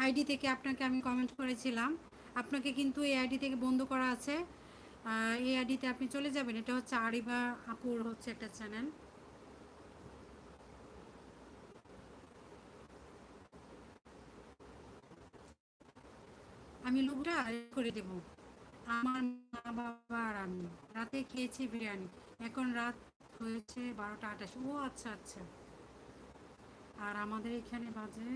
ID থেকে আপনাকে আমি কমেন্ট করেছিলাম, আপনাকে কিন্তু এই আইডি থেকে বন্ধ করা আছে। এই আইডিতে আপনি চলে যাবেন, এটা হচ্ছে আরিবা আপুর হচ্ছে একটা চ্যানেল। আমি লোকটা করে দেব। আমার মা বাবা আর আমি রাতে খেয়েছি বিরিয়ানি, এখন রাত হয়েছে 12টা 28। ও আচ্ছা আচ্ছা। আর আমাদের এখানে বাজে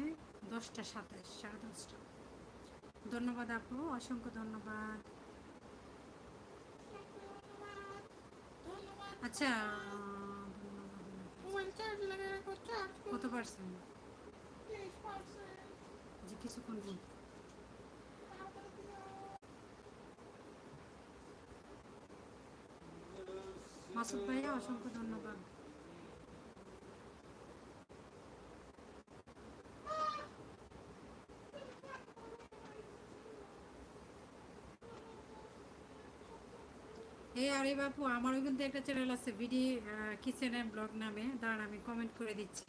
10টা 27, 10:30। ধন্যবাদ আপু, অসংখ্য ধন্যবাদ। আচ্ছা, কত পার্সেন্ট? যে কিছুক্ষণ বল। মাসুদ ভাইয়া অসংখ্য ধন্যবাদ। এই আরে বাপু, আমারও কিন্তু একটা চ্যানেল আছে, বিডি কিচেন অ্যান্ড ব্লগ নামে। দাঁড়ান আমি কমেন্ট করে দিচ্ছি।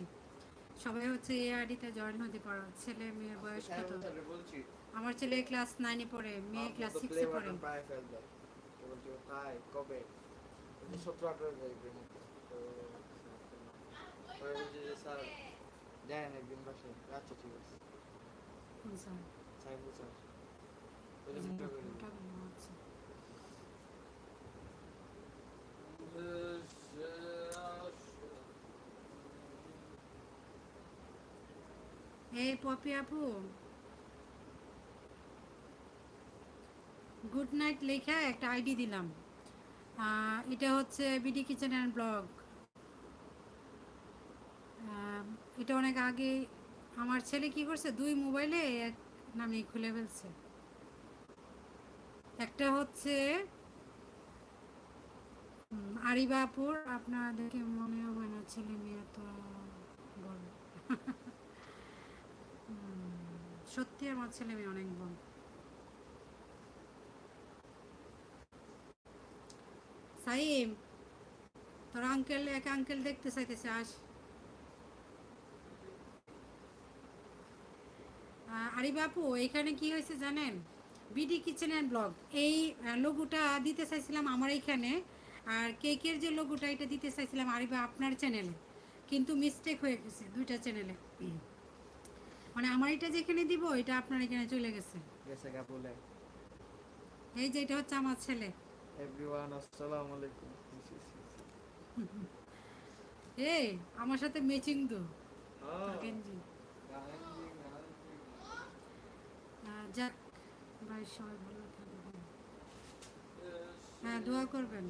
সবাই হচ্ছে এই আইডিতে জয়েন হতে পারো। ছেলে মেয়ের বয়স কত? আমার ছেলে ক্লাস 9-এ পড়ে, মেয়ে ক্লাস 6-এ পড়ে। কোন স্যার? আচ্ছা। এই পপি আপু, গুড নাইট লেখা একটা আইডি দিলাম। এটা হচ্ছে বিডি কিচেন অ্যান্ড ব্লগ। এটা অনেক আগে আমার ছেলে কি করছে, দুই মোবাইলে এক নামে খুলে ফেলছে। একটা হচ্ছে আরিবাপুর, আপনাদেরকে মনে হয় না ছেলে মেয়ে তো বড়। সত্যি আমার ছেলে মেয়ে অনেক বড়। সাইম, তোর আঙ্কেল, এক আঙ্কেল দেখতে চাইতেছে, আস। আরিবাপু, এখানে কি হয়েছে জানেন? বিডি কিচেন অ্যান্ড ব্লগ, এই লোগোটা দিতে চাইছিলাম আমার এইখানে, আর কেকের যে লোগোটা এটা দিতে চাইছিলাম আরিবা আপনার চ্যানেলে, কিন্তু মিস্টেক হয়ে গেছে দুইটা চ্যানেলে। মানে আমার এটা যেখানে দিব এটা আপনার এখানে চলে গেছে। এই যে এটা হচ্ছে আমার ছেলে। এভরিওয়ান আসসালামু আলাইকুম। এই আমার সাথে ম্যাচিং তো গেঞ্জি। যাক ভাই, সবাই ভালো থাকবেন। হ্যাঁ, দোয়া করবেন।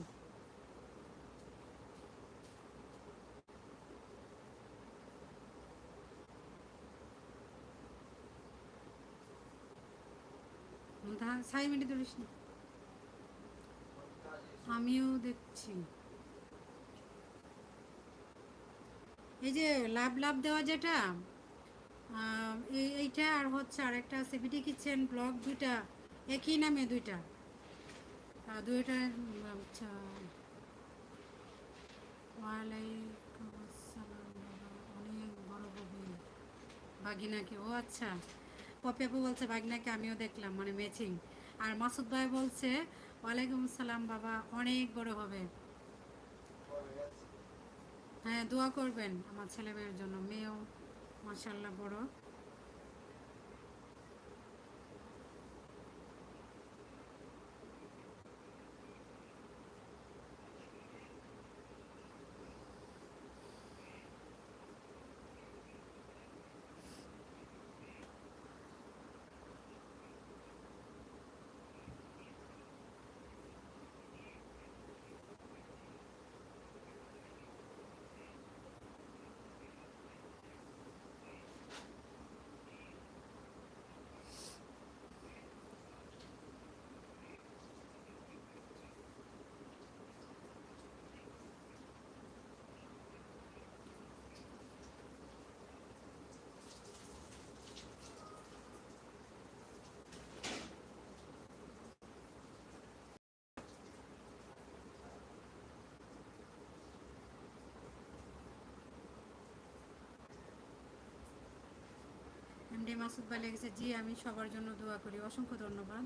সাই মিনিট ধরিস না, আমিও দেখছি। এই যে লাভ লাভ দেওয়া যেটা, এইটা আর হচ্ছে আরেকটা আছে বিডি কিচেন ব্লগ, দুইটা একই নামে দুইটা। দুইটা আচ্ছা। ওয়ালাইকুম আসসালাম বাবা, অনেক বড় হবে বাগিনাকে। ও আচ্ছা, পপি আপু বলছে বাগিনাকে, আমিও দেখলাম মানে ম্যাচিং। আর মাসুদ ভাই বলছে ওয়ালাইকুম আসসালাম বাবা, অনেক বড় হবে। হ্যাঁ, দোয়া করবেন আমার ছেলে মেয়ের জন্য, মেয়েও মাশাআল্লাহ বড়। মাসুদ ভাই লিখেছে জি আমি সবার জন্য দোয়া করি, অসংখ্য ধন্যবাদ।